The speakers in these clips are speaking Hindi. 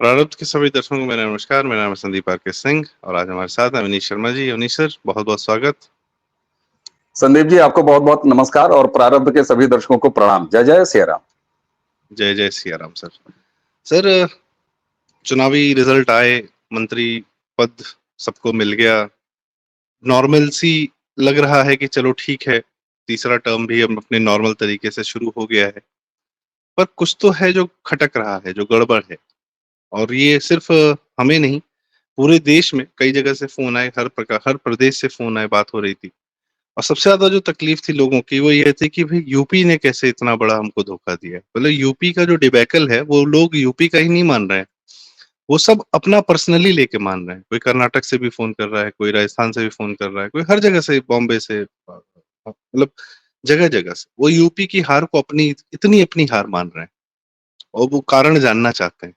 प्रारब्ध के सभी दर्शकों को मेरा नमस्कार। मेरा नाम है संदीप आर के सिंह और आज हमारे साथ है अवनीश शर्मा जी। अवनीश सर, बहुत बहुत स्वागत। संदीप जी, आपको बहुत बहुत नमस्कार और प्रारब्ध के सभी दर्शकों को प्रणाम। जय जय सिया राम। जय जय सिया राम। सर सर चुनावी रिजल्ट आए, मंत्री पद सबको मिल गया, नॉर्मल सी लग रहा है कि चलो ठीक है, तीसरा टर्म भी अब अपने नॉर्मल तरीके से शुरू हो गया है। पर कुछ तो है जो खटक रहा है, जो गड़बड़ है। और ये सिर्फ हमें नहीं, पूरे देश में कई जगह से फोन आए, हर प्रकार, हर प्रदेश से फोन आए, बात हो रही थी। और सबसे ज्यादा जो तकलीफ थी लोगों की वो ये थी कि भाई यूपी ने कैसे इतना बड़ा हमको धोखा दिया। मतलब यूपी का जो डिबैकल है वो लोग यूपी का ही नहीं मान रहे हैं, वो सब अपना पर्सनली लेके मान रहे हैं। कोई कर्नाटक से भी फोन कर रहा है, कोई राजस्थान से भी फोन कर रहा है, कोई हर जगह से, बॉम्बे से, मतलब जगह जगह से वो यूपी की हार को इतनी हार मान रहे हैं और वो कारण जानना चाहते हैं।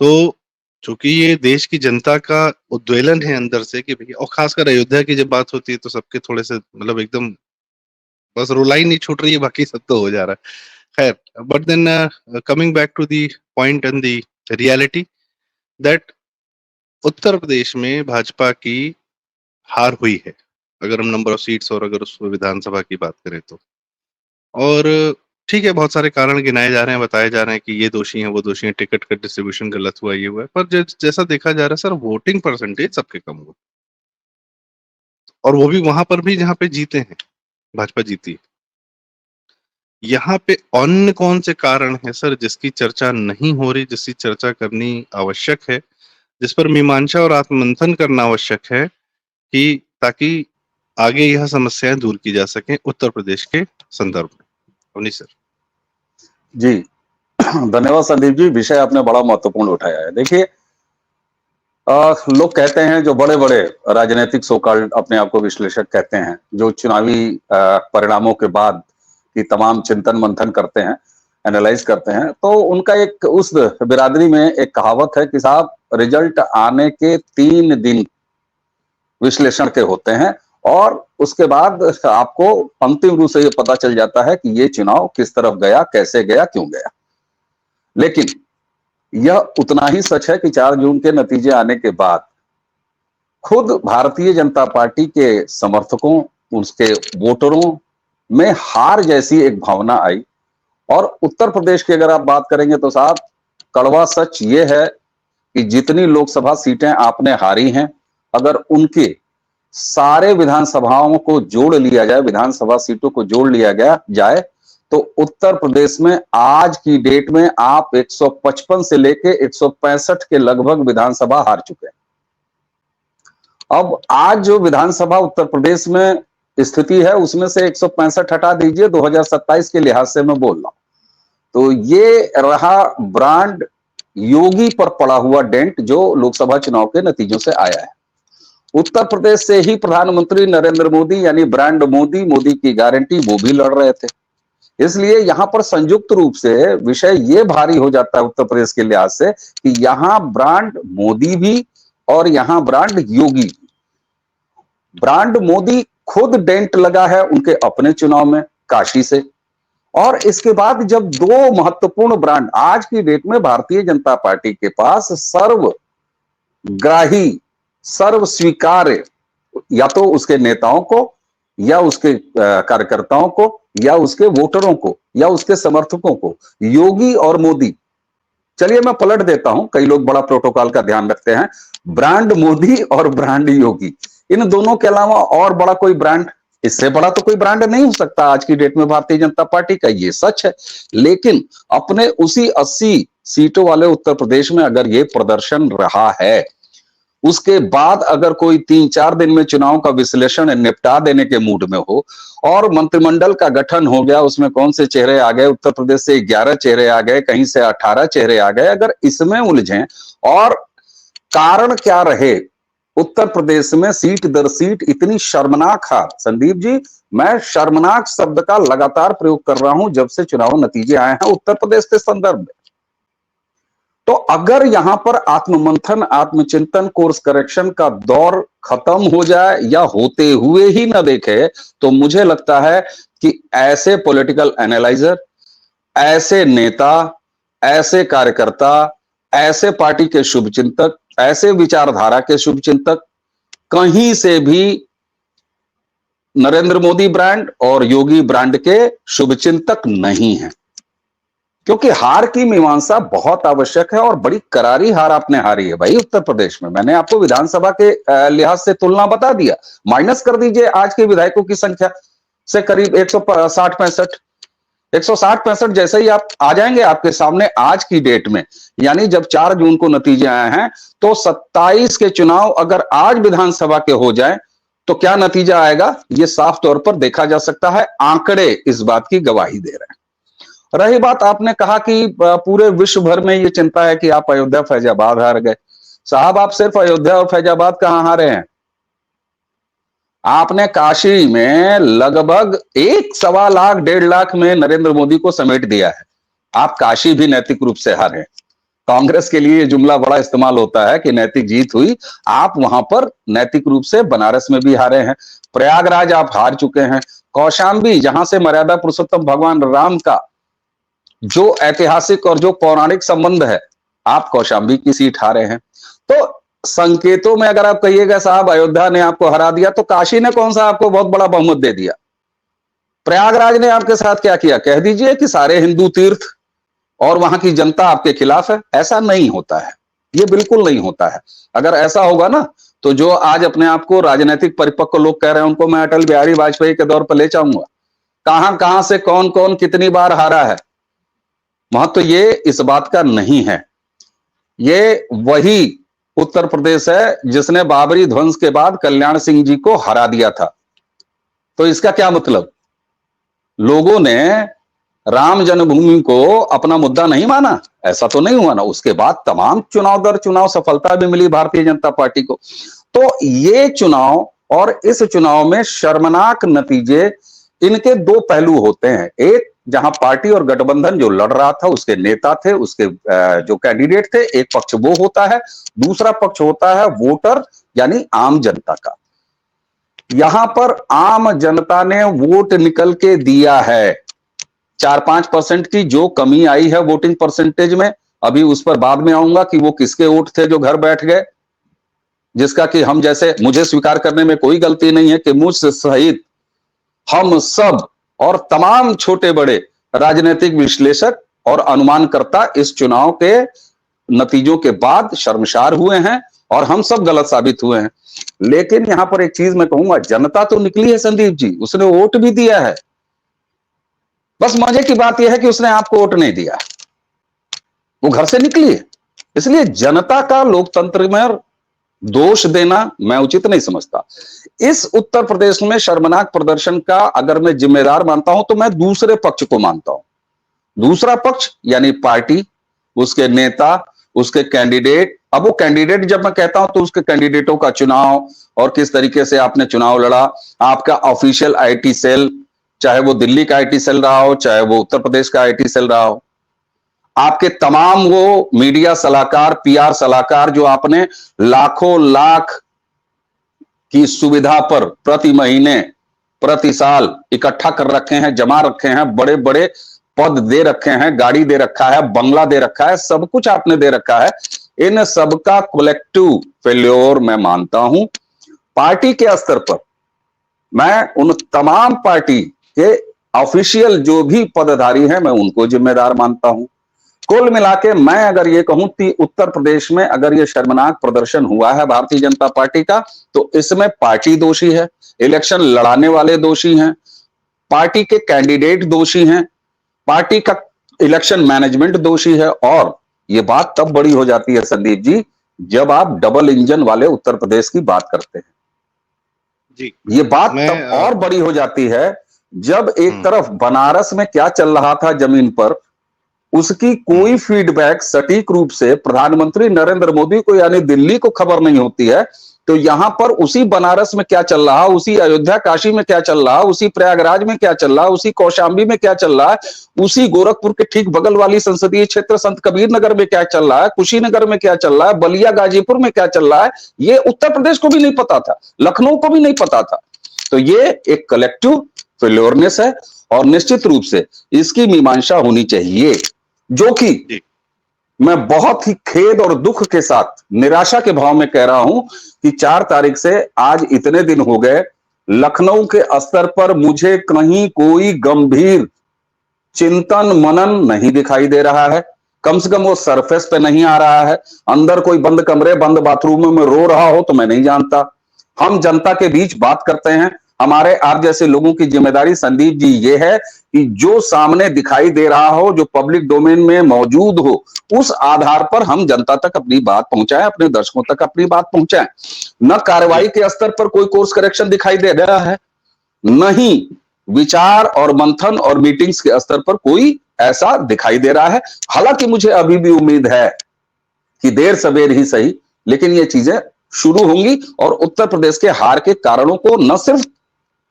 तो चूंकि ये देश की जनता का उद्वेलन है अंदर से कि भैया, और खासकर अयोध्या की जब बात होती है तो सबके थोड़े से मतलब एकदम बस रुलाई नहीं छूट रही है, बाकी सब तो हो जा रहा है। खैर, but then coming back to the point and the reality that Uttar Pradesh में भाजपा की हार हुई है, अगर हम नंबर ऑफ सीट्स और अगर उस विधानसभा की बात करें तो। और ठीक है, बहुत सारे कारण गिनाए जा रहे हैं, बताए जा रहे हैं कि ये दोषी हैं, वो दोषी हैं, टिकट का डिस्ट्रीब्यूशन गलत हुआ, ये हुआ है। पर जैसा देखा जा रहा है सर, वोटिंग परसेंटेज सबके कम हुआ, और वो भी वहां पर भी जहां पे जीते हैं, भाजपा जीती है। यहाँ पे अन्य कौन से कारण है सर जिसकी चर्चा नहीं हो रही, जिसकी चर्चा करनी आवश्यक है, जिस पर मीमांसा और आत्ममंथन करना आवश्यक है, कि ताकि आगे यह समस्याएं दूर की जा सकें उत्तर प्रदेश के संदर्भ में। अवनीश सर। जी धन्यवाद संदीप जी, विषय आपने बड़ा महत्वपूर्ण उठाया है। देखिए, लोग कहते हैं, जो बड़े बड़े राजनीतिक सोकॉल्ड अपने आप को विश्लेषक कहते हैं, जो चुनावी परिणामों के बाद की तमाम चिंतन मंथन करते हैं, एनालाइज करते हैं, तो उनका एक उस बिरादरी में एक कहावत है कि साहब, रिजल्ट आने के 3 दिन विश्लेषण के होते हैं और उसके बाद आपको अंतिम रूप से ये पता चल जाता है कि ये चुनाव किस तरफ गया, कैसे गया, क्यों गया। लेकिन यह उतना ही सच है कि 4 जून के नतीजे आने के बाद खुद भारतीय जनता पार्टी के समर्थकों, उसके वोटरों में हार जैसी एक भावना आई। और उत्तर प्रदेश की अगर आप बात करेंगे तो साहब, कड़वा सच ये है कि जितनी लोकसभा सीटें आपने हारी हैं, अगर उनके सारे विधानसभाओं को जोड़ लिया जाए, विधानसभा सीटों को जोड़ लिया गया जाए, तो उत्तर प्रदेश में आज की डेट में आप 155 से लेके 165 के लगभग विधानसभा हार चुके हैं। अब आज जो विधानसभा उत्तर प्रदेश में स्थिति है, उसमें से 165 हटा दीजिए, 2027 के लिहाज से मैं बोल रहा हूं, तो ये रहा ब्रांड योगी पर पड़ा हुआ डेंट जो लोकसभा चुनाव के नतीजों से आया है। उत्तर प्रदेश से ही प्रधानमंत्री नरेंद्र मोदी, यानी ब्रांड मोदी, मोदी की गारंटी, वो भी लड़ रहे थे। इसलिए यहां पर संयुक्त रूप से विषय ये भारी हो जाता है उत्तर प्रदेश के लिहाज से कि यहां ब्रांड मोदी भी और यहां ब्रांड योगी भी। ब्रांड मोदी खुद डेंट लगा है उनके अपने चुनाव में काशी से, और इसके बाद जब 2 महत्वपूर्ण ब्रांड आज की डेट में भारतीय जनता पार्टी के पास सर्वग्राही, सर्व स्वीकार्य, या तो उसके नेताओं को, या उसके कार्यकर्ताओं को, या उसके वोटरों को, या उसके समर्थकों को, योगी और मोदी। चलिए मैं पलट देता हूं, कई लोग बड़ा प्रोटोकॉल का ध्यान रखते हैं। ब्रांड मोदी और ब्रांड योगी, इन दोनों के अलावा और बड़ा कोई ब्रांड, इससे बड़ा तो कोई ब्रांड नहीं हो सकता आज की डेट में भारतीय जनता पार्टी का, ये सच है। लेकिन अपने उसी 80 सीटों वाले उत्तर प्रदेश में अगर ये प्रदर्शन रहा है, उसके बाद अगर कोई 3-4 दिन में चुनाव का विश्लेषण निपटा देने के मूड में हो और मंत्रिमंडल का गठन हो गया, उसमें कौन से चेहरे आ गए, उत्तर प्रदेश से 11 चेहरे आ गए, कहीं से 18 चेहरे आ गए, अगर इसमें उलझें और कारण क्या रहे उत्तर प्रदेश में सीट दर सीट इतनी शर्मनाक हार। संदीप जी, मैं शर्मनाक शब्द का लगातार प्रयोग कर रहा हूं जब से चुनाव नतीजे आए हैं उत्तर प्रदेश के संदर्भ में। तो अगर यहां पर आत्ममंथन, आत्मचिंतन, कोर्स करेक्शन का दौर खत्म हो जाए या होते हुए ही न देखे, तो मुझे लगता है कि ऐसे पॉलिटिकल एनालाइजर, ऐसे नेता, ऐसे कार्यकर्ता, ऐसे पार्टी के शुभचिंतक, ऐसे विचारधारा के शुभचिंतक कहीं से भी नरेंद्र मोदी ब्रांड और योगी ब्रांड के शुभचिंतक नहीं है, क्योंकि हार की मीमांसा बहुत आवश्यक है और बड़ी करारी हार आपने हारी है भाई उत्तर प्रदेश में। मैंने आपको विधानसभा के लिहाज से तुलना बता दिया, माइनस कर दीजिए आज के विधायकों की संख्या से करीब 160-65 जैसे ही आप आ जाएंगे आपके सामने आज की डेट में, यानी जब 4 जून को नतीजे आए हैं, तो 27 के चुनाव अगर आज विधानसभा के हो जाए तो क्या नतीजा आएगा, ये साफ तौर पर देखा जा सकता है। आंकड़े इस बात की गवाही दे रहे हैं। रही बात, आपने कहा कि पूरे विश्व भर में ये चिंता है कि आप अयोध्या फैजाबाद हार गए। साहब, आप सिर्फ अयोध्या और फैजाबाद कहां हारे हैं? आपने काशी में लगभग 1.25 लाख 1.5 लाख में नरेंद्र मोदी को समेट दिया है। आप काशी भी नैतिक रूप से हारे। कांग्रेस के लिए ये जुमला बड़ा इस्तेमाल होता है कि नैतिक जीत हुई, आप वहां पर नैतिक रूप से बनारस में भी हारे हैं। प्रयागराज आप हार चुके हैं। कौशाम्बी, जहां से मर्यादा पुरुषोत्तम भगवान राम का जो ऐतिहासिक और जो पौराणिक संबंध है, आप कौशाम्बी की सीट हारे हैं। तो संकेतों में अगर आप कहिएगा साहब अयोध्या ने आपको हरा दिया, तो काशी ने कौन सा आपको बहुत बड़ा बहुमत दे दिया? प्रयागराज ने आपके साथ क्या किया? कह दीजिए कि सारे हिंदू तीर्थ और वहां की जनता आपके खिलाफ है। ऐसा नहीं होता है, ये बिल्कुल नहीं होता है। अगर ऐसा होगा ना, तो जो आज अपने आप को राजनीतिक परिपक्व लोग कह रहे हैं, उनको मैं अटल बिहारी वाजपेयी के दौर पर ले जाऊंगा। कहां कहां से कौन कौन कितनी बार हारा है, महत्व ये इस बात का नहीं है। ये वही उत्तर प्रदेश है जिसने बाबरी ध्वंस के बाद कल्याण सिंह जी को हरा दिया था। तो इसका क्या मतलब? लोगों ने राम जन्मभूमि को अपना मुद्दा नहीं माना, ऐसा तो नहीं हुआ ना। उसके बाद तमाम चुनाव दर चुनाव सफलता भी मिली भारतीय जनता पार्टी को। तो ये चुनाव और इस चुनाव में शर्मनाक नतीजे, इनके 2 पहलू होते हैं। एक, जहां पार्टी और गठबंधन जो लड़ रहा था उसके नेता थे, उसके जो कैंडिडेट थे, एक पक्ष वो होता है। दूसरा पक्ष होता है वोटर यानी आम जनता का। यहां पर आम जनता ने वोट निकल के दिया है। 4-5% की जो कमी आई है वोटिंग परसेंटेज में, अभी उस पर बाद में आऊंगा कि वो किसके वोट थे जो घर बैठ गए, जिसका कि हम जैसे, मुझे स्वीकार करने में कोई गलती नहीं है कि मुझसे सहित हम सब और तमाम छोटे बड़े राजनीतिक विश्लेषक और अनुमानकर्ता इस चुनाव के नतीजों के बाद शर्मसार हुए हैं और हम सब गलत साबित हुए हैं। लेकिन यहां पर एक चीज मैं कहूंगा, जनता तो निकली है संदीप जी, उसने वोट भी दिया है। बस मजे की बात यह है कि उसने आपको वोट नहीं दिया, वो घर से निकली है। इसलिए जनता का लोकतंत्र में दोष देना मैं उचित नहीं समझता। इस उत्तर प्रदेश में शर्मनाक प्रदर्शन का अगर मैं जिम्मेदार मानता हूं, तो मैं दूसरे पक्ष को मानता हूं। दूसरा पक्ष यानी पार्टी, उसके नेता, उसके कैंडिडेट। अब वो कैंडिडेट जब मैं कहता हूं तो उसके कैंडिडेटों का चुनाव और किस तरीके से आपने चुनाव लड़ा, आपका ऑफिशियल आईटी सेल, चाहे वो दिल्ली का आईटी सेल रहा हो, चाहे वो उत्तर प्रदेश का आईटी सेल रहा हो, आपके तमाम वो मीडिया सलाहकार, पीआर सलाहकार जो आपने लाखों लाख की सुविधा पर प्रति महीने, प्रति साल इकट्ठा कर रखे हैं, जमा रखे हैं, बड़े बड़े पद दे रखे हैं, गाड़ी दे रखा है, बंगला दे रखा है, सब कुछ आपने दे रखा है। इन सबका कलेक्टिव फेल्योर मैं मानता हूं। पार्टी के स्तर पर मैं उन तमाम पार्टी के ऑफिशियल जो भी पदधारी हैं, मैं उनको जिम्मेदार मानता हूं। कुल मिलाके मैं अगर ये कहूं कि उत्तर प्रदेश में अगर ये शर्मनाक प्रदर्शन हुआ है भारतीय जनता पार्टी का, तो इसमें पार्टी दोषी है, इलेक्शन लड़ाने वाले दोषी हैं, पार्टी के कैंडिडेट दोषी हैं, पार्टी का इलेक्शन मैनेजमेंट दोषी है। और ये बात तब बड़ी हो जाती है संदीप जी, जब आप डबल इंजन वाले उत्तर प्रदेश की बात करते हैं जी। ये बात तब और बड़ी हो जाती है जब एक तरफ बनारस में क्या चल रहा था जमीन पर, उसकी कोई फीडबैक सटीक रूप से प्रधानमंत्री नरेंद्र मोदी को यानी दिल्ली को खबर नहीं होती है। तो यहां पर उसी बनारस में क्या चल रहा, उसी अयोध्या काशी में क्या चल रहा, उसी प्रयागराज में क्या चल रहा, उसी कौशाम्बी में क्या चल रहा है, उसी गोरखपुर के ठीक बगल वाली संसदीय क्षेत्र संत कबीर नगर में क्या चल रहा है, कुशीनगर में क्या चल रहा है, बलिया गाजीपुर में क्या चल रहा है, ये उत्तर प्रदेश को भी नहीं पता था, लखनऊ को भी नहीं पता था। तो ये एक कलेक्टिव फेल्योरनेस है और निश्चित रूप से इसकी मीमांसा होनी चाहिए, जो कि मैं बहुत ही खेद और दुख के साथ, निराशा के भाव में कह रहा हूं कि 4 तारीख से आज इतने दिन हो गए, लखनऊ के स्तर पर मुझे कहीं कोई गंभीर चिंतन मनन नहीं दिखाई दे रहा है। कम से कम वो सरफेस पे नहीं आ रहा है। अंदर कोई बंद कमरे, बंद बाथरूम में रो रहा हो तो मैं नहीं जानता। हम जनता के बीच बात करते हैं। हमारे आप जैसे लोगों की जिम्मेदारी संदीप जी ये है कि जो सामने दिखाई दे रहा हो, जो पब्लिक डोमेन में मौजूद हो, उस आधार पर हम जनता तक अपनी बात पहुंचाएं, अपने दर्शकों तक अपनी बात पहुंचाएं। न कार्रवाई के स्तर पर कोई कोर्स करेक्शन दिखाई दे रहा है, नहीं विचार और मंथन और मीटिंग्स के स्तर पर कोई ऐसा दिखाई दे रहा है। हालांकि मुझे अभी भी उम्मीद है कि देर सवेर ही सही, लेकिन ये चीजें शुरू होंगी और उत्तर प्रदेश के हार के कारणों को न सिर्फ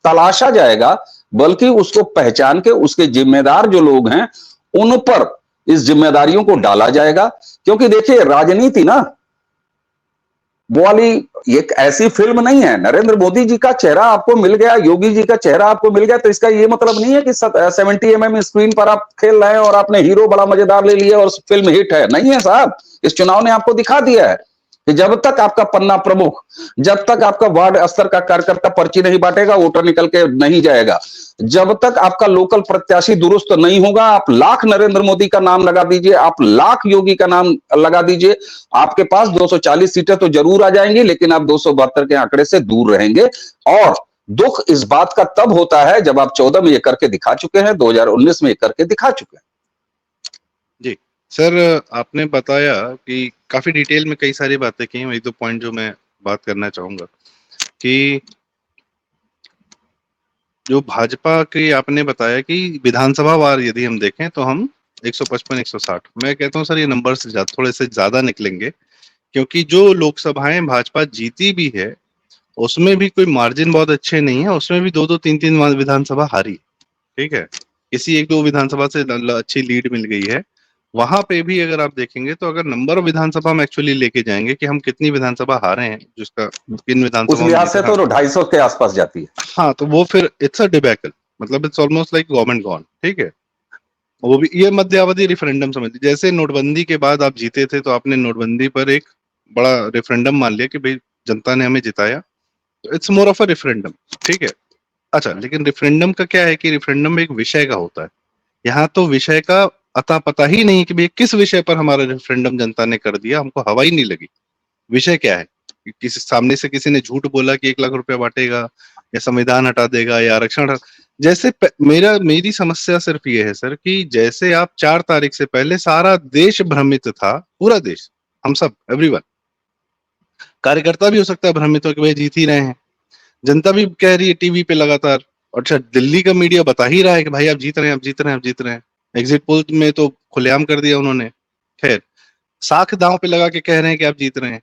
तलाशा जाएगा, बल्कि उसको पहचान के उसके जिम्मेदार जो लोग हैं उन पर इस जिम्मेदारियों को डाला जाएगा। क्योंकि देखिए, राजनीति ना वो वाली एक ऐसी फिल्म नहीं है। नरेंद्र मोदी जी का चेहरा आपको मिल गया, योगी जी का चेहरा आपको मिल गया, तो इसका ये मतलब नहीं है कि 70 mm स्क्रीन पर आप खेल रहे हैं और आपने हीरो बड़ा मजेदार ले लिया और फिल्म हिट है। नहीं है साहब, इस चुनाव ने आपको दिखा दिया है कि जब तक आपका पन्ना प्रमुख, जब तक आपका वार्ड स्तर का कार्यकर्ता पर्ची नहीं बांटेगा, वोटर निकल के नहीं जाएगा, जब तक आपका लोकल प्रत्याशी दुरुस्त नहीं होगा, आप लाख नरेंद्र मोदी का नाम लगा दीजिए, आप लाख योगी का नाम लगा दीजिए, आपके पास 240 सीटें तो जरूर आ जाएंगी, लेकिन आप 272 के आंकड़े से दूर रहेंगे। और दुख इस बात का तब होता है जब आप 14 में ये करके दिखा चुके हैं, 2019 में ये करके दिखा चुके हैं। जी सर, आपने बताया कि काफी डिटेल में कई सारी बातें की हैं। एक दो पॉइंट जो मैं बात करना चाहूंगा कि जो भाजपा के आपने बताया कि विधानसभा वार यदि हम देखें तो हम 155 160, मैं कहता हूं सर ये नंबर से थोड़े से ज्यादा निकलेंगे, क्योंकि जो लोकसभाएं भाजपा जीती भी है उसमें भी कोई मार्जिन बहुत अच्छे नहीं है, उसमें भी 2-2 3-3 विधानसभा हारी। ठीक है, किसी एक दो विधानसभा से अच्छी लीड मिल गई है। वहां पे भी अगर आप देखेंगे तो अगर नंबर विधानसभा में एक्चुअली लेके जाएंगे कि हम कितनी विधानसभा हारे हैं, जिसका किन उस विधानसभा में लिहाज से जीते, तो 250 के आसपास जाती है। हाँ, तो वो फिर इट्स अ डिबैकल, मतलब it's almost like government gone. ठीक है, वो भी ये मध्यावधि रेफरेंडम समझ लीजिए। जैसे नोटबंदी के बाद आप जीते थे तो आपने नोटबंदी पर एक बड़ा रेफरेंडम मान लिया कि भाई जनता ने हमें जिताया, तो it's more of a referendum. ठीक है, अच्छा, लेकिन रेफरेंडम का क्या है कि रेफरेंडम एक विषय का होता है। यहाँ तो विषय का अता पता ही नहीं कि भाई किस विषय पर हमारा रेफरेंडम जनता ने कर दिया, हमको हवा ही नहीं लगी। विषय क्या है? किसी सामने से किसी ने झूठ बोला कि 1 लाख रुपया बांटेगा या संविधान हटा देगा या आरक्षण जैसे मेरी समस्या सिर्फ ये है सर कि जैसे आप 4 तारीख से पहले सारा देश भ्रमित था, पूरा देश, हम सब, एवरीवन, कार्यकर्ता भी हो सकता है भ्रमित हो कि भाई जीत ही रहे हैं, जनता भी कह रही है टीवी पे लगातार, और अच्छा दिल्ली का मीडिया बता ही रहा है कि भाई आप जीत रहे हैं, आप जीत रहे हैं, आप जीत रहे हैं। एग्जिट पोल में तो खुलेआम कर दिया उन्होंने। खैर, साख दांव पे लगा के कह रहे हैं कि आप जीत रहे हैं।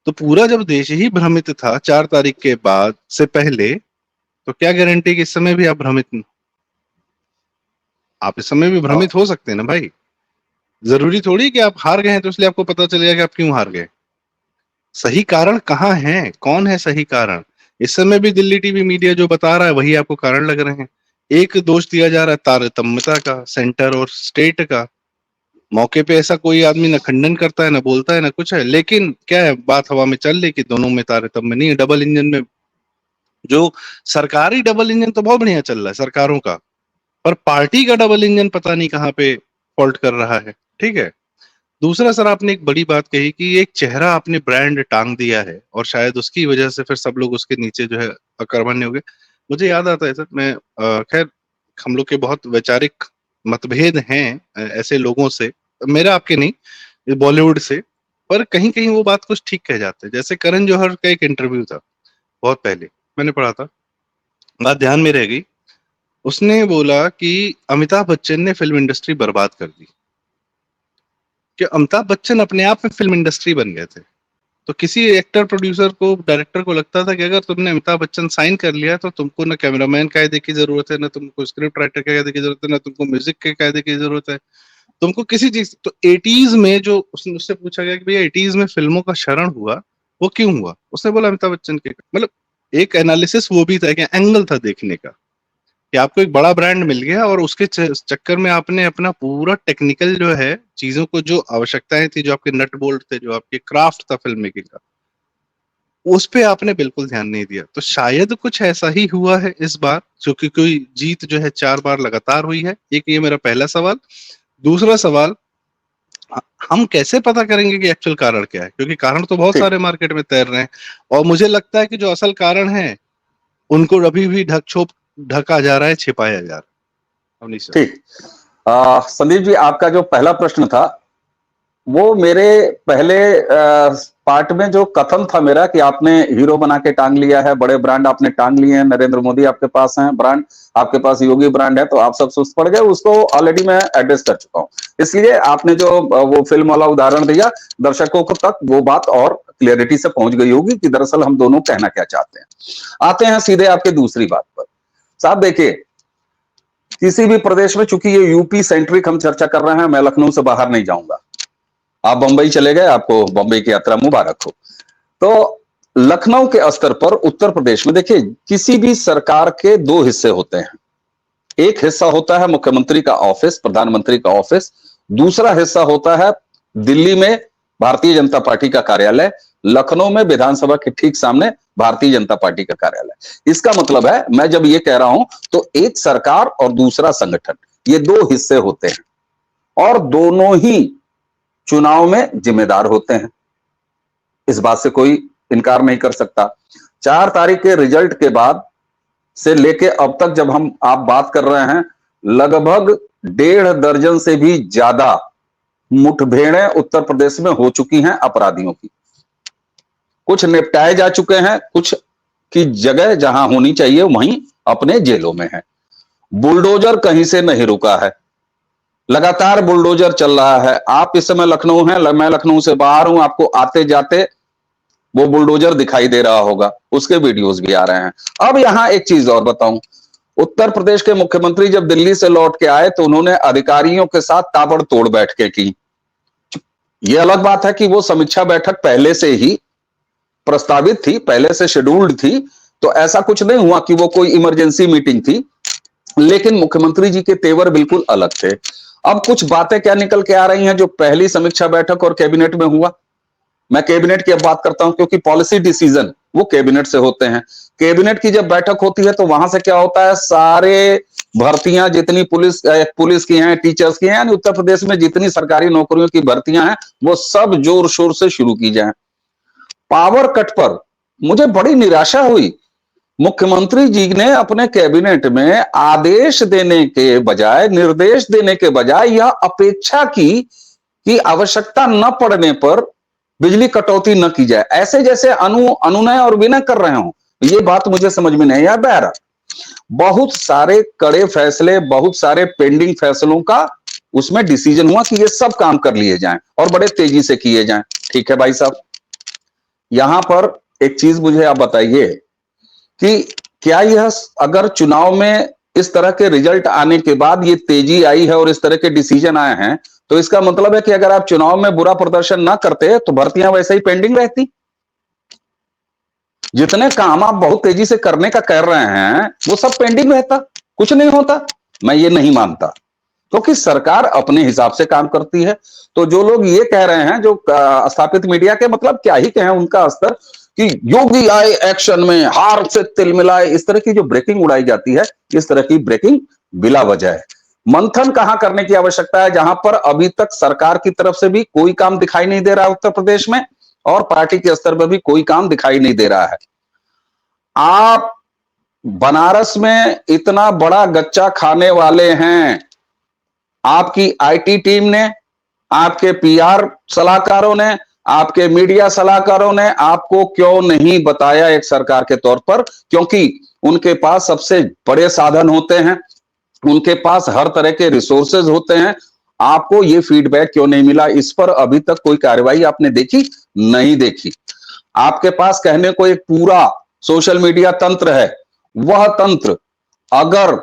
तो पूरा जब देश ही भ्रमित था 4 तारीख के बाद से पहले, तो क्या गारंटी कि इस समय भी आप भ्रमित नहीं? आप इस समय भी भ्रमित हो सकते हैं ना भाई। जरूरी थोड़ी कि आप हार गए हैं तो इसलिए आपको पता चलेगा कि आप क्यों हार गए। सही कारण कहाँ है, कौन है सही कारण? इस समय भी दिल्ली टीवी मीडिया जो बता रहा है वही आपको कारण लग रहे हैं। एक दोष दिया जा रहा है तारतम्यता का, सेंटर और स्टेट का। मौके पे ऐसा कोई आदमी न खंडन करता है, न बोलता है, न कुछ है, लेकिन क्या है, बात हवा में चल रही कि दोनों में तारतम्य नहीं है। डबल इंजन में जो सरकारी डबल इंजन तो बहुत बढ़िया चल रहा है सरकारों का, पर पार्टी का डबल इंजन पता नहीं कहाँ पे फॉल्ट कर रहा है। ठीक है, दूसरा सर आपने एक बड़ी बात कही कि एक चेहरा आपने ब्रांड टांग दिया है और शायद उसकी वजह से फिर सब लोग उसके नीचे जो है अकर्मण्य हो गए। मुझे याद आता है सर, मैं खैर हम लोग के बहुत वैचारिक मतभेद हैं ऐसे लोगों से, मेरा आपके नहीं, बॉलीवुड से, पर कहीं कहीं वो बात कुछ ठीक कह जाते हैं। जैसे करण जौहर का एक इंटरव्यू था बहुत पहले, मैंने पढ़ा था, बात ध्यान में रह गई। उसने बोला कि अमिताभ बच्चन ने फिल्म इंडस्ट्री बर्बाद कर दी, कि अमिताभ बच्चन अपने आप में फिल्म इंडस्ट्री बन गए थे। तो किसी एक्टर, प्रोड्यूसर को, डायरेक्टर को लगता था कि अगर तुमने अमिताभ बच्चन साइन कर लिया तो तुमको ना कैमरामैन कायदे की जरूरत है, ना तुमको स्क्रिप्ट राइटर के कायदे की जरूरत है, ना तुमको म्यूजिक के कायदे की जरूरत है, तुमको किसी चीज। तो 80s में जो उससे पूछा गया कि भैया 80s में फिल्मों का शरण हुआ, वो क्यों हुआ? उसने बोला अमिताभ बच्चन के, मतलब एक एनालिसिस वो भी था कि एंगल था देखने का। कि आपको एक बड़ा ब्रांड मिल गया और उसके चक्कर में आपने अपना पूरा टेक्निकल जो है चीजों को, जो आवश्यकताएं थी, जो आपके नट बोल्ट थे, जो आपके क्राफ्ट था फिल्म मेकिंग का, उस पे आपने बिल्कुल ध्यान नहीं दिया। तो शायद कुछ ऐसा ही हुआ है इस बार, क्योंकि कोई जीत जो है 4 बार लगातार हुई है। एक ये मेरा पहला सवाल। दूसरा सवाल, हम कैसे पता करेंगे कि एक्चुअल कारण क्या है, क्योंकि कारण तो बहुत ठीक सारे मार्केट में तैर रहे हैं और मुझे लगता है कि जो असल कारण है उनको अभी भी ढका जा रहा है, छिपाया जा रहा है। अवनीश सर। ठीक। संदीप जी, आपका जो पहला प्रश्न था वो मेरे पहले पार्ट में जो कथन था मेरा कि आपने हीरो बना के टांग लिया है, बड़े ब्रांड आपने टांग लिए हैं, नरेंद्र मोदी आपके पास हैं ब्रांड, आपके पास योगी ब्रांड है, तो आप सब सुस्त पड़ गए, उसको ऑलरेडी मैं एड्रेस कर चुका हूं। इसलिए आपने जो वो फिल्म वाला उदाहरण दिया, दर्शकों को तक वो बात और क्लियरिटी से पहुंच गई होगी कि दरअसल हम दोनों कहना क्या चाहते हैं। आते हैं सीधे आपके दूसरी बात पर। साहब देखिए, किसी भी प्रदेश में, चूंकि ये यूपी सेंट्रिक हम चर्चा कर रहे हैं, मैं लखनऊ से बाहर नहीं जाऊंगा, आप बंबई चले गए, आपको बंबई की यात्रा मुबारक हो। तो लखनऊ के स्तर पर उत्तर प्रदेश में देखिए, किसी भी सरकार के दो हिस्से होते हैं। एक हिस्सा होता है मुख्यमंत्री का ऑफिस, प्रधानमंत्री का ऑफिस, दूसरा हिस्सा होता है दिल्ली में भारतीय जनता पार्टी का कार्यालय, लखनऊ में विधानसभा के ठीक सामने भारतीय जनता पार्टी का कार्यालय। इसका मतलब है, मैं जब ये कह रहा हूं तो एक सरकार और दूसरा संगठन, ये दो हिस्से होते हैं और दोनों ही चुनाव में जिम्मेदार होते हैं। इस बात से कोई इनकार नहीं कर सकता। 4 तारीख के रिजल्ट के बाद से लेके अब तक जब आप बात कर रहे हैं, लगभग 1.5 दर्जन से भी ज्यादा मुठभेड़ें उत्तर प्रदेश में हो चुकी हैं अपराधियों की। कुछ निपटाए जा चुके हैं, कुछ की जगह जहां होनी चाहिए वहीं अपने जेलों में है। बुलडोजर कहीं से नहीं रुका है, लगातार बुलडोजर चल रहा है। आप इस समय लखनऊ हैं, मैं लखनऊ से बाहर हूं, आपको आते जाते वो बुलडोजर दिखाई दे रहा होगा, उसके वीडियोस भी आ रहे हैं। अब यहां एक चीज और बताऊं, उत्तर प्रदेश के मुख्यमंत्री जब दिल्ली से लौट के आए तो उन्होंने अधिकारियों के साथ ताबड़तोड़ बैठकें की। ये अलग बात है कि वो समीक्षा बैठक पहले से ही प्रस्तावित थी, पहले से शेड्यूल्ड थी, तो ऐसा कुछ नहीं हुआ कि वो कोई इमरजेंसी मीटिंग थी, लेकिन मुख्यमंत्री जी के तेवर बिल्कुल अलग थे। अब कुछ बातें क्या निकल के आ रही हैं जो पहली समीक्षा बैठक और कैबिनेट में हुआ। मैं कैबिनेट की अब बात करता हूं क्योंकि पॉलिसी डिसीजन वो कैबिनेट से होते हैं। कैबिनेट की जब बैठक होती है तो वहां से क्या होता है, सारे भर्तियां जितनी पुलिस की हैं, टीचर्स की हैं, यानी उत्तर प्रदेश में जितनी सरकारी नौकरियों की भर्तियां हैं वो सब जोर शोर से शुरू की जाए। पावर कट पर मुझे बड़ी निराशा हुई। मुख्यमंत्री जी ने अपने कैबिनेट में आदेश देने के बजाय, निर्देश देने के बजाय यह अपेक्षा की कि आवश्यकता न पड़ने पर बिजली कटौती न की जाए, ऐसे जैसे अनुनय और विनय कर रहे हो। ये बात मुझे समझ में नहीं आया। बहरहाल बहुत सारे कड़े फैसले, बहुत सारे पेंडिंग फैसलों का उसमें डिसीजन हुआ कि ये सब काम कर लिए जाएं और बड़े तेजी से किए जाएं। ठीक है भाई साहब, यहां पर एक चीज मुझे आप बताइए कि क्या यह, अगर चुनाव में इस तरह के रिजल्ट आने के बाद ये तेजी आई है और इस तरह के डिसीजन आए हैं, तो इसका मतलब है कि अगर आप चुनाव में बुरा प्रदर्शन ना करते तो भर्तियां वैसे ही पेंडिंग रहती। जितने काम आप बहुत तेजी से करने का कर रहे हैं वो सब पेंडिंग रहता, कुछ नहीं होता। मैं ये नहीं मानता, क्योंकि सरकार अपने हिसाब से काम करती है। तो जो लोग ये कह रहे हैं, जो स्थापित मीडिया के, मतलब क्या ही कहें उनका स्तर, कि योगी आए एक्शन में, हार से तिल मिलाए, इस तरह की जो ब्रेकिंग उड़ाई जाती है, इस तरह की ब्रेकिंग बिला वजह है। मंथन कहां करने की आवश्यकता है, जहां पर अभी तक सरकार की तरफ से भी कोई काम दिखाई नहीं दे रहा है उत्तर प्रदेश में, और पार्टी के स्तर पर भी कोई काम दिखाई नहीं दे रहा है। आप बनारस में इतना बड़ा गच्चा खाने वाले हैं, आपकी आईटी टीम ने, आपके पीआर सलाहकारों ने, आपके मीडिया सलाहकारों ने आपको क्यों नहीं बताया एक सरकार के तौर पर? क्योंकि उनके पास सबसे बड़े साधन होते हैं, उनके पास हर तरह के रिसोर्सेज होते हैं। आपको ये फीडबैक क्यों नहीं मिला? इस पर अभी तक कोई कार्रवाई आपने देखी? नहीं देखी। आपके पास कहने को एक पूरा सोशल मीडिया तंत्र है, वह तंत्र अगर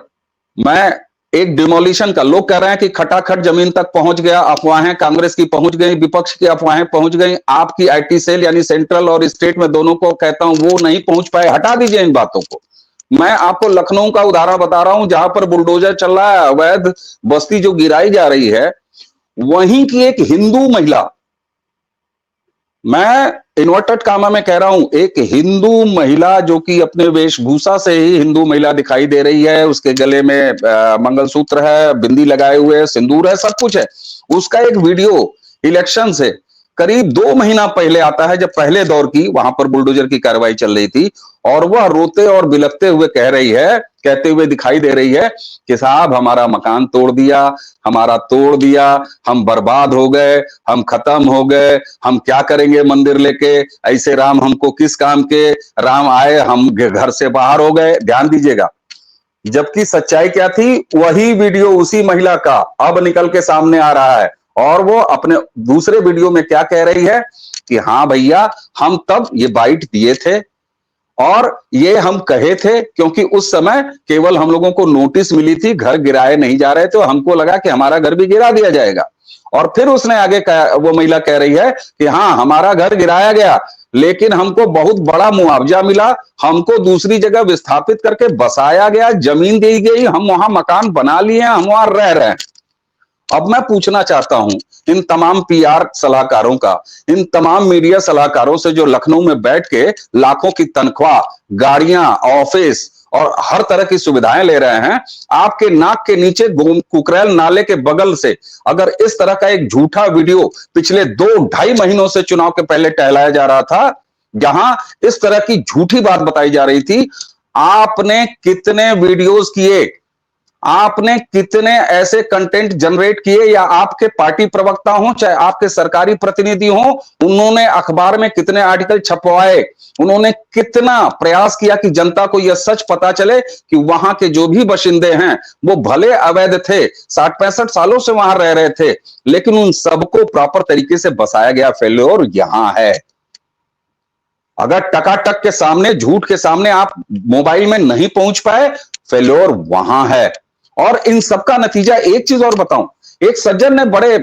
मैं एक डिमोलिशन का, लोग कह रहे हैं कि खटाखट जमीन तक पहुंच गया, अफवाहें कांग्रेस की पहुंच गई, विपक्ष की अफवाहें पहुंच गई, आपकी आईटी सेल यानी सेंट्रल और स्टेट में दोनों को कहता हूं वो नहीं पहुंच पाए। हटा दीजिए इन बातों को, मैं आपको लखनऊ का उदाहरण बता रहा हूं, जहां पर बुलडोजर चल रहा है, अवैध बस्ती जो गिराई जा रही है, वहीं की एक हिंदू महिला, मैं इन्वर्टेड कामा में कह रहा हूं, एक हिंदू महिला जो कि अपने वेशभूषा से ही हिंदू महिला दिखाई दे रही है, उसके गले में मंगलसूत्र है, बिंदी लगाए हुए, सिंदूर है, सब कुछ है, उसका एक वीडियो इलेक्शन से करीब 2 महीना पहले आता है, जब पहले दौर की वहां पर बुलडोजर की कार्रवाई चल रही थी, और वह रोते और बिलखते हुए कहते हुए दिखाई दे रही है कि साहब हमारा मकान तोड़ दिया, हमारा तोड़ दिया, हम बर्बाद हो गए, हम खत्म हो गए, हम क्या करेंगे मंदिर लेके, ऐसे राम हमको किस काम के, राम आए हम घर से बाहर हो गए। ध्यान दीजिएगा, जबकि सच्चाई क्या थी, वही वीडियो उसी महिला का अब निकल के सामने आ रहा है, और वो अपने दूसरे वीडियो में क्या कह रही है कि हाँ भैया हम तब ये बाइट दिए थे और ये हम कहे थे, क्योंकि उस समय केवल हम लोगों को नोटिस मिली थी, घर गिराए नहीं जा रहे थे, हमको लगा कि हमारा घर भी गिरा दिया जाएगा। और फिर उसने आगे वो महिला कह रही है कि हाँ हमारा घर गिराया गया, लेकिन हमको बहुत बड़ा मुआवजा मिला, हमको दूसरी जगह विस्थापित करके बसाया गया, जमीन दी गई, हम वहां मकान बना लिए, हम वहां रह रहे हैं। अब मैं पूछना चाहता हूं इन तमाम पीआर सलाहकारों का, इन तमाम मीडिया सलाहकारों से जो लखनऊ में बैठ के लाखों की तनख्वाह, गाड़ियां, ऑफिस और हर तरह की सुविधाएं ले रहे हैं, आपके नाक के नीचे कुकरेल नाले के बगल से अगर इस तरह का एक झूठा वीडियो पिछले 2-2.5 महीनों से चुनाव के पहले टहलाया जा रहा था, जहां इस तरह की झूठी बात बताई जा रही थी, आपने कितने वीडियोस किए, आपने कितने ऐसे कंटेंट जनरेट किए, या आपके पार्टी प्रवक्ता हो चाहे आपके सरकारी प्रतिनिधि हो, उन्होंने अखबार में कितने आर्टिकल छपवाए, उन्होंने कितना प्रयास किया कि जनता को यह सच पता चले कि वहां के जो भी बाशिंदे हैं वो भले अवैध थे, 60-65 सालों से वहां रह रहे थे, लेकिन उन सबको प्रॉपर तरीके से बसाया गया फेल्योर यहां है। अगर टकाटक के सामने, झूठ के सामने आप मोबाइल में नहीं पहुंच पाए, फेल्योर वहां है। और इन सबका नतीजा, एक चीज और बताऊं, एक सज्जन ने बड़े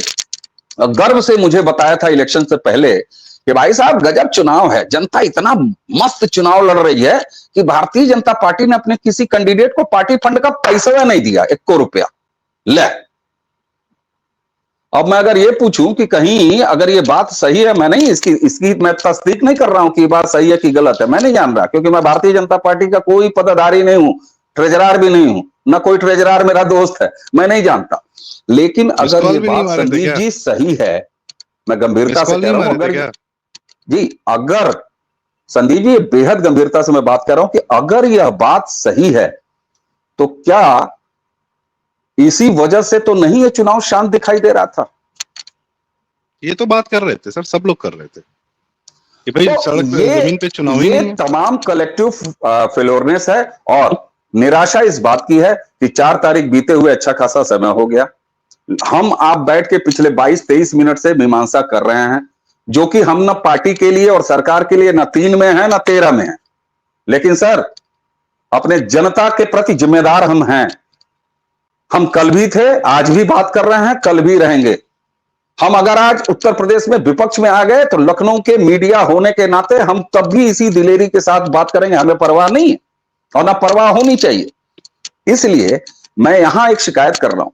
गर्व से मुझे बताया था इलेक्शन से पहले कि भाई साहब गजब चुनाव है, जनता इतना मस्त चुनाव लड़ रही है कि भारतीय जनता पार्टी ने अपने किसी कैंडिडेट को पार्टी फंड का पैसा नहीं दिया, 1 रुपया। ले अब मैं अगर ये पूछूं कि कहीं अगर ये बात सही है, मैं नहीं इसकी मैं तस्दीक नहीं कर रहा हूं कि ये बात सही है कि गलत है, मैं नहीं जान रहा, क्योंकि मैं भारतीय जनता पार्टी का कोई पदाधिकारी नहीं हूं, ट्रेजरार भी नहीं हूं, ना कोई ट्रेजरार मेरा दोस्त है, मैं नहीं जानता। लेकिन अगर ये बात संदीप जी सही है, मैं गंभीरता से कह रहा हूं, अगर जी अगर संदीप जी बेहद गंभीरता से मैं बात कर रहा हूं कि अगर यह बात सही है, तो क्या इसी वजह से तो नहीं ये चुनाव शांत दिखाई दे रहा था? ये तो बात कर रहे थे सर, सब लोग कर रहे थे कि भाई तो सड़क पे जमीन पे चुनाव ही नहीं है। तमाम कलेक्टिव फेलोरनेस है, और निराशा इस बात की है कि 4 तारीख बीते हुए अच्छा खासा समय हो गया, हम आप बैठ के पिछले 22-23 मिनट से मीमांसा कर रहे हैं, जो कि हम न पार्टी के लिए और सरकार के लिए न 3 में है न 13 में है, लेकिन सर अपने जनता के प्रति जिम्मेदार हम हैं। हम कल भी थे, आज भी बात कर रहे हैं, कल भी रहेंगे। हम अगर आज उत्तर प्रदेश में विपक्ष में आ गए तो लखनऊ के मीडिया होने के नाते हम तब भी इसी दिलेरी के साथ बात करेंगे, हमें परवाह नहीं है और ना परवाह होनी चाहिए। इसलिए मैं यहां एक शिकायत कर रहा हूं,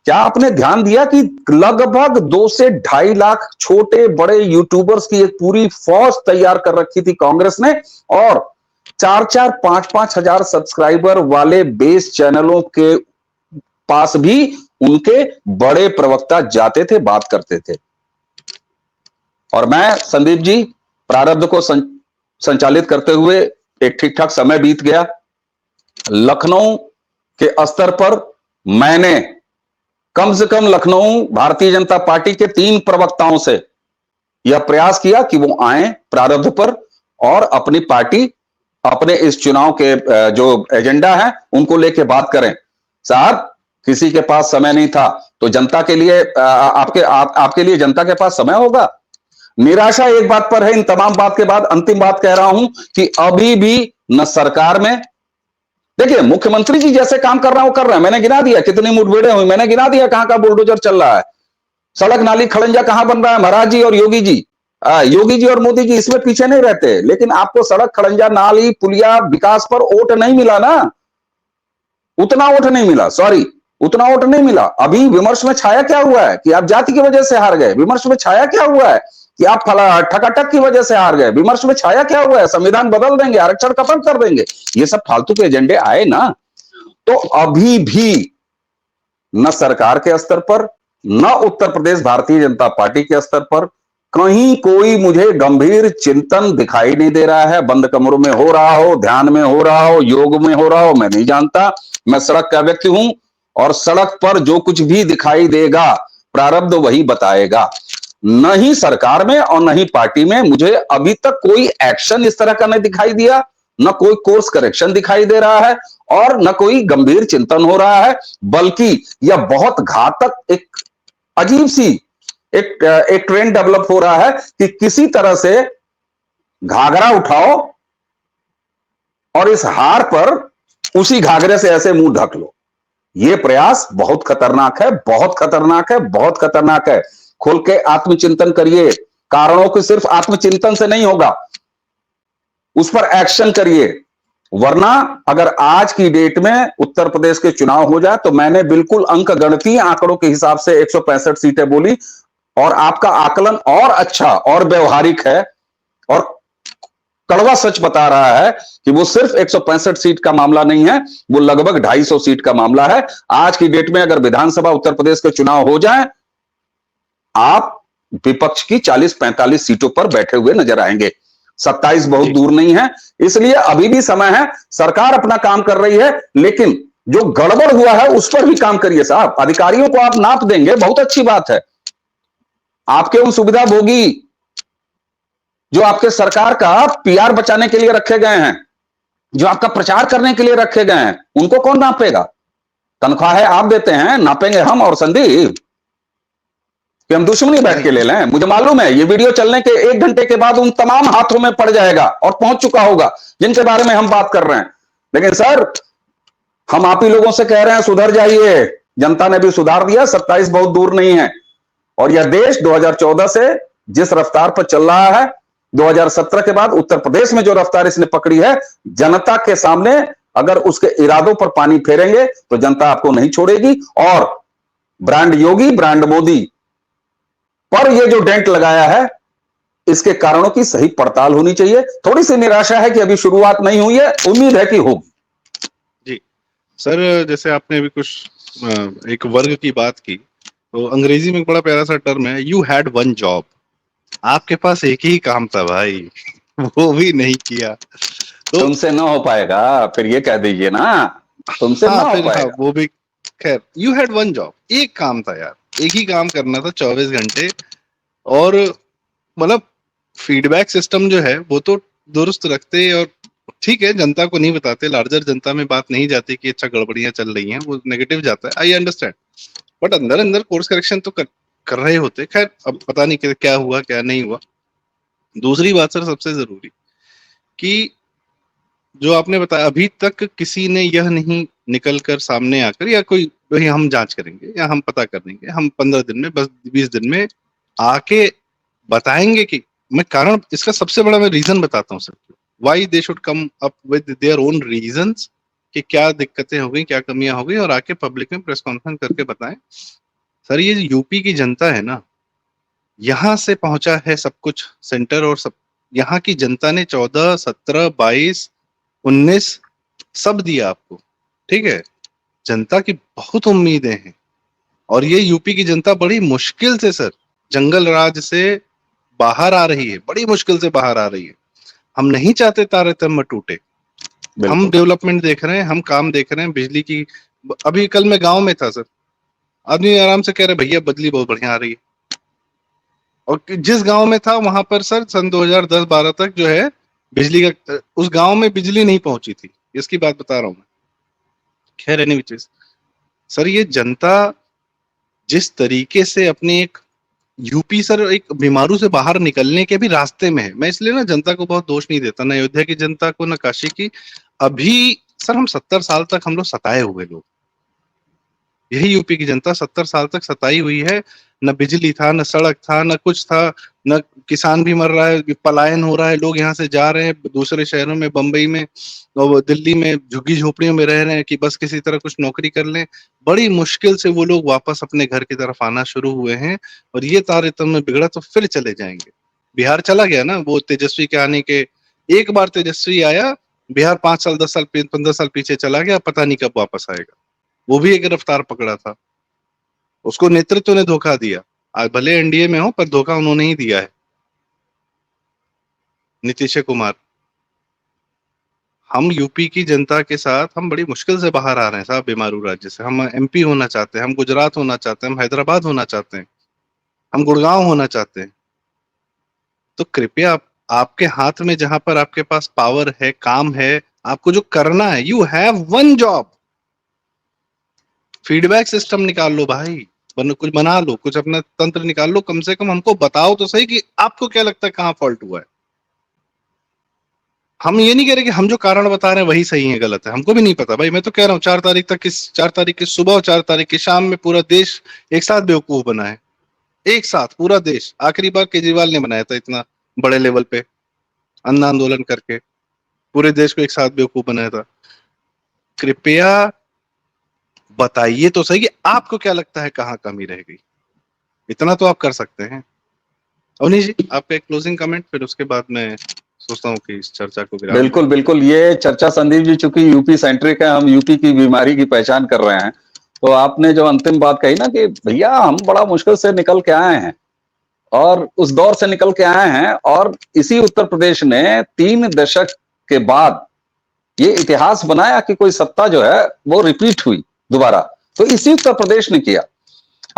क्या आपने ध्यान दिया कि लगभग 2 से 2.5 लाख छोटे बड़े यूट्यूबर्स की एक पूरी फौज तैयार कर रखी थी कांग्रेस ने, और 4-4, 5-5 हजार सब्सक्राइबर वाले बेस चैनलों के पास भी उनके बड़े प्रवक्ता जाते थे, बात करते थे। और मैं संदीप जी प्रारब्ध को संचालित करते हुए एक ठीक ठाक समय बीत गया, लखनऊ के स्तर पर मैंने कम से कम लखनऊ भारतीय जनता पार्टी के 3 प्रवक्ताओं से यह प्रयास किया कि वो आए प्रारब्ध पर और अपनी पार्टी, अपने इस चुनाव के जो एजेंडा है उनको लेके बात करें। साहब किसी के पास समय नहीं था, तो जनता के लिए आपके लिए जनता के पास समय होगा। निराशा एक बात पर है, इन तमाम बात के बाद अंतिम बात कह रहा हूं कि अभी भी न सरकार में, देखिए मुख्यमंत्री जी जैसे काम कर रहा है वो कर रहे हैं, मैंने गिना दिया कितनी मुठभेड़ें हुई, मैंने गिना दिया कहां का बुलडोजर चल रहा है, सड़क नाली खड़ंजा कहां बन रहा है, महाराज जी और योगी जी, योगी जी और मोदी जी इसमें पीछे नहीं रहते, लेकिन आपको सड़क, खड़ंजा, नाली, पुलिया, विकास पर वोट नहीं मिला ना, उतना वोट नहीं मिला, सॉरी, उतना वोट नहीं मिला। अभी विमर्श में छाया क्या हुआ है कि आप जाति की वजह से हार गए, विमर्श में छाया क्या हुआ है कि आप फला ठकाठक की वजह से हार गए, विमर्श में छाया क्या हुआ है संविधान बदल देंगे, आरक्षण खत्म कर देंगे, ये सब फालतू के एजेंडे आए ना। तो अभी भी न सरकार के स्तर पर, न उत्तर प्रदेश भारतीय जनता पार्टी के स्तर पर कहीं कोई मुझे गंभीर चिंतन दिखाई नहीं दे रहा है। बंद कमरों में हो रहा हो, ध्यान में हो रहा हो, योग में हो रहा हो, मैं नहीं जानता। मैं सड़क का व्यक्ति हूं और सड़क पर जो कुछ भी दिखाई देगा प्रारब्ध वही बताएगा। न ही सरकार में और न ही पार्टी में मुझे अभी तक कोई एक्शन इस तरह का नहीं दिखाई दिया, न कोई कोर्स करेक्शन दिखाई दे रहा है और न कोई गंभीर चिंतन हो रहा है, बल्कि यह बहुत घातक एक अजीब सी एक ट्रेंड डेवलप हो रहा है कि किसी तरह से घाघरा उठाओ और इस हार पर उसी घाघरे से ऐसे मुंह ढक लो। यह प्रयास बहुत खतरनाक है, बहुत खतरनाक है, बहुत खतरनाक है। खोल के आत्मचिंतन करिए, कारणों को सिर्फ आत्मचिंतन से नहीं होगा, उस पर एक्शन करिए। वरना अगर आज की डेट में उत्तर प्रदेश के चुनाव हो जाए तो मैंने बिल्कुल अंक गणितीय आंकड़ों के हिसाब से 165 सीटें बोली और आपका आकलन और अच्छा और व्यवहारिक है और कड़वा सच बता रहा है कि वो सिर्फ 165 सीट का मामला नहीं है, वो लगभग 250 सीट का मामला है। आज की डेट में अगर विधानसभा उत्तर प्रदेश के चुनाव हो जाए, आप विपक्ष की 40-45 सीटों पर बैठे हुए नजर आएंगे। 27 बहुत दूर नहीं है, इसलिए अभी भी समय है। सरकार अपना काम कर रही है, लेकिन जो गड़बड़ हुआ है उस पर भी काम करिए साहब। अधिकारियों को आप नाप देंगे, बहुत अच्छी बात है। आपके उन सुविधा भोगी जो आपके सरकार का पीआर बचाने के लिए रखे गए हैं, जो आपका प्रचार करने के लिए रखे गए हैं, उनको कौन नापेगा? तनख्वाहें आप देते हैं, नापेंगे हम और संदीप कि हम दुश्मनी बैठ के ले लें? मुझे मालूम है ये वीडियो चलने के 1 घंटे के बाद उन तमाम हाथों में पड़ जाएगा और पहुंच चुका होगा जिनके बारे में हम बात कर रहे हैं। लेकिन सर, हम आप ही लोगों से कह रहे हैं सुधर जाइए। जनता ने भी सुधार दिया, 27 बहुत दूर नहीं है। और यह देश 2014 से जिस रफ्तार पर चल रहा है, 2017 के बाद उत्तर प्रदेश में जो रफ्तार इसने पकड़ी है, जनता के सामने अगर उसके इरादों पर पानी फेरेंगे तो जनता आपको नहीं छोड़ेगी। और ब्रांड योगी, ब्रांड मोदी पर यह जो डेंट लगाया है, इसके कारणों की सही पड़ताल होनी चाहिए। थोड़ी सी निराशा है कि अभी शुरुआत नहीं हुई है, उम्मीद है कि होगी। जी सर, जैसे आपने अभी कुछ एक वर्ग की बात की, तो अंग्रेजी में एक बड़ा प्यारा सा टर्म है, यू हैड वन जॉब। आपके पास एक ही काम था भाई, वो भी नहीं किया तो तुमसे ना हो पाएगा, फिर ये कह दीजिए ना, तुमसे ना हो पाएगा। वो भी खैर, यू हैड वन जॉब, एक काम था यार, एक ही काम करना था 24 घंटे। और मतलब फीडबैक सिस्टम जो है वो तो दुरुस्त रखते, और ठीक है जनता को नहीं बताते, लार्जर जनता में बात नहीं जाती कि अच्छा गड़बड़ियां चल रही हैं, वो नेगेटिव जाता है, आई अंडरस्टैंड। बट अंदर अंदर कोर्स करेक्शन तो कर रहे होते। खैर, अब पता नहीं कि क्या हुआ क्या नहीं हुआ। दूसरी बात सर, सबसे जरूरी कि जो आपने बताया, अभी तक किसी ने यह नहीं निकल कर सामने आकर या कोई भाई हम जांच करेंगे या हम पता कर लेंगे, हम 15 दिन में, बस 20 दिन में आके बताएंगे कि मैं कारण, इसका सबसे बड़ा मैं रीजन बताता हूँ sir, why they should come up with their own reasons कि क्या दिक्कतें हो गई, क्या कमियां हो गई, और आके पब्लिक में प्रेस कॉन्फ्रेंस करके बताएं। सर, ये यूपी की जनता है ना, यहां से पहुंचा है सब कुछ सेंटर, और सब यहाँ की जनता ने 14, 17, 22, 19 सब दिया आपको, ठीक है। जनता की बहुत उम्मीदें हैं, और ये यूपी की जनता बड़ी मुश्किल से सर जंगल राज से बाहर आ रही है, बड़ी मुश्किल से बाहर आ रही है। हम नहीं चाहते तारतम्य टूटे, हम डेवलपमेंट देख रहे हैं, हम काम देख रहे हैं, बिजली की। अभी कल मैं गांव में था सर, आदमी आराम से कह रहे भैया बिजली बहुत बढ़िया आ रही है। और जिस गांव में था वहां पर सर सन 2010-12 तक जो है बिजली का, उस गांव में बिजली नहीं पहुंची थी, इसकी बात बता रहा हूं मैं। खैर एनी विच, सर ये जनता जिस तरीके से अपने एक यूपी सर एक बीमारू से बाहर निकलने के भी रास्ते में है, मैं इसलिए ना जनता को बहुत दोष नहीं देता, ना अयोध्या की जनता को, ना काशी की। अभी सर हम 70 साल तक हम लोग सताए हुए लोग, यही यूपी की जनता 70 साल तक सताई हुई है। न बिजली था, न सड़क था, न कुछ था, न किसान भी मर रहा है, पलायन हो रहा है, लोग यहाँ से जा रहे हैं दूसरे शहरों में, बंबई में और दिल्ली में झुग्गी झोपड़ियों में रह रहे हैं कि बस किसी तरह कुछ नौकरी कर लें। बड़ी मुश्किल से वो लोग वापस अपने घर की तरफ आना शुरू हुए हैं और ये तारतम्य बिगड़ा तो फिर चले जाएंगे। बिहार चला गया ना वो तेजस्वी के आने के, एक बार तेजस्वी आया, बिहार 5 साल 10 साल 15 साल पीछे चला गया, पता नहीं कब वापस आएगा। वो भी एक रफ्तार पकड़ा था, उसको नेतृत्व ने धोखा दिया। आज भले एनडीए में हो पर धोखा उन्होंने ही दिया है, नीतीश कुमार। हम यूपी की जनता के साथ हम बड़ी मुश्किल से बाहर आ रहे हैं साहब, बीमारू राज्य से। हम एमपी होना चाहते हैं, हम गुजरात होना चाहते हैं, हम हैदराबाद होना चाहते हैं, हम गुड़गांव होना चाहते हैं। तो कृपया आपके हाथ में जहां पर आपके पास पावर है, काम है, आपको जो करना है, you have one job, feedback system निकाल लो भाई, कुछ बना लो, कुछ अपना तंत्र निकाल लो, कम से कम हमको बताओ तो सही कि आपको क्या लगता है कहां फॉल्ट हुआ है। हम ये नहीं कह रहे कि हम जो कारण बता रहे हैं वही सही है, गलत है, हमको भी नहीं पता भाई। मैं तो कह रहा हूँ 4 तारीख की सुबह और 4 तारीख की शाम में पूरा देश एक साथ बेवकूफ बना है, एक साथ पूरा देश। आखिरी बार केजरीवाल ने बनाया था इतना बड़े लेवल पे, अन्न आंदोलन करके पूरे देश को एक साथ बेवकूफ बनाया था। कृपया बताइए तो सही कि आपको क्या लगता है कहाँ कमी रह गई, इतना तो आप कर सकते हैं। अवनीश जी, आपका एक क्लोजिंग कमेंट, फिर उसके बाद मैं सोचता हूँ कि इस चर्चा को विराम दें। बिल्कुल बिल्कुल, ये चर्चा संदीप जी चूंकि यूपी सेंट्रिक है, हम यूपी की बीमारी की पहचान कर रहे हैं, तो आपने जो अंतिम बात कही ना कि भैया हम बड़ा मुश्किल से निकल के आए हैं और उस दौर से निकल के आए हैं, और इसी उत्तर प्रदेश ने 3 दशक के बाद ये इतिहास बनाया कि कोई सत्ता जो है वो रिपीट हुई दोबारा, तो इसी उत्तर प्रदेश ने किया।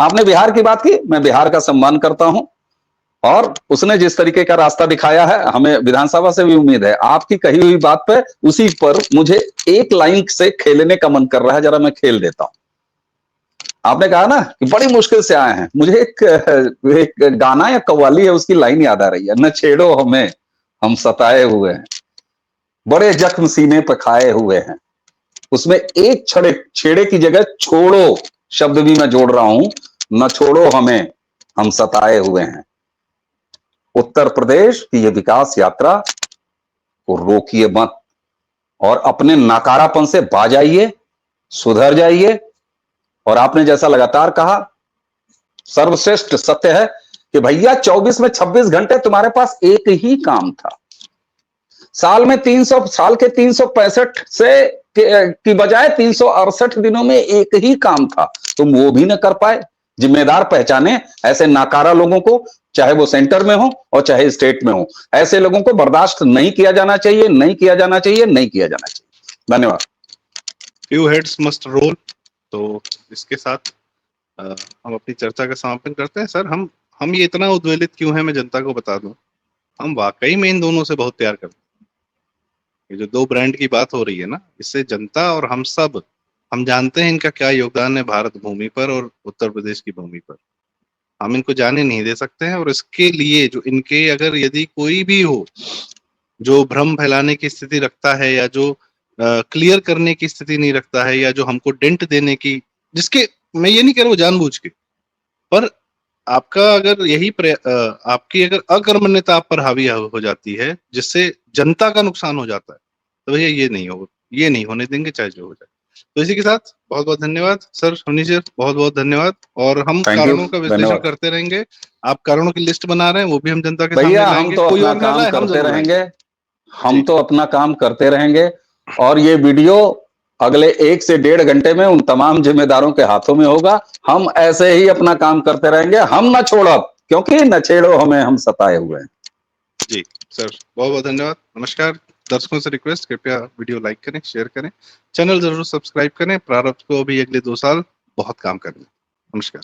आपने बिहार की बात की, मैं बिहार का सम्मान करता हूं, और उसने जिस तरीके का रास्ता दिखाया है, हमें विधानसभा से भी उम्मीद है। आपकी कही हुई बात पे उसी पर मुझे एक लाइन से खेलने का मन कर रहा है, जरा मैं खेल देता हूं। आपने कहा ना कि बड़ी मुश्किल से आए हैं, मुझे एक गाना या कव्वाली है उसकी लाइन याद आ रही है, न छेड़ो हमें हम सताए हुए हैं, बड़े जख्म सीने पर खाए हुए हैं। उसमें एक छेड़े की जगह छोड़ो शब्द भी मैं जोड़ रहा हूं, न छोड़ो हमें हम सताए हुए हैं। उत्तर प्रदेश की ये विकास यात्रा को रोकिए मत, और अपने नकारापन से बाज आइए, सुधर जाइए। और आपने जैसा लगातार कहा, सर्वश्रेष्ठ सत्य है कि भैया 24 में 26 घंटे तुम्हारे पास एक ही काम था। साल में 300 साल के 365 से की बजाय 368 दिनों में एक ही काम था, तुम वो भी न कर पाए। जिम्मेदार पहचाने ऐसे नाकारा लोगों को, चाहे वो सेंटर में हो और चाहे स्टेट में हो। ऐसे लोगों को बर्दाश्त नहीं किया जाना चाहिए, नहीं किया जाना चाहिए, नहीं किया जाना चाहिए। धन्यवाद। Few heads must roll. तो इसके साथ हम अपनी चर्चा का समापन करते हैं। सर, हम ये इतना उद्वेलित क्यों है, मैं जनता को बता दूं। हम वाकई में इन दोनों से बहुत प्यार करते हैं। ये जो 2 ब्रांड की बात हो रही है ना, इससे जनता और हम सब, हम जानते हैं इनका क्या योगदान है भारत भूमि पर और उत्तर प्रदेश की भूमि पर। हम इनको जाने नहीं दे सकते हैं, और इसके लिए जो इनके, अगर यदि कोई भी हो जो भ्रम फैलाने की स्थिति रखता है, या जो क्लियर करने की स्थिति नहीं रखता है, या जो हमको डेंट देने की, जिसके, मैं ये नहीं कह रहा हूँ जानबूझ के, पर आपका अगर आपकी अगर अकर्मण्यता आप पर हावी हो जाती है, जिससे जनता का नुकसान हो जाता है, तो भैया ये नहीं होने देंगे, चाहे जो हो जाए। तो इसी के साथ बहुत बहुत धन्यवाद सर, हनीश सर, बहुत बहुत धन्यवाद। और हम कारणों का विश्लेषण करते रहेंगे। आप कारणों की लिस्ट बना रहे हैं, वो भी हम जनता के सामने लाएंगे। कोई और ना लाए, हम जरूर रहेंगे, हम तो अपना काम करते रहेंगे। और ये वीडियो अगले 1 से 1.5 घंटे में उन तमाम जिम्मेदारों के हाथों में होगा। हम ऐसे ही अपना काम करते रहेंगे, हम न छोड़ो, क्योंकि न छेड़ो हमें हम सताए हुए हैं। जी सर, बहुत बहुत धन्यवाद। नमस्कार। दर्शकों से रिक्वेस्ट, कृपया वीडियो लाइक करें, शेयर करें, चैनल जरूर सब्सक्राइब करें। प्रारब्ध को भी अगले 2 साल बहुत काम करना। नमस्कार।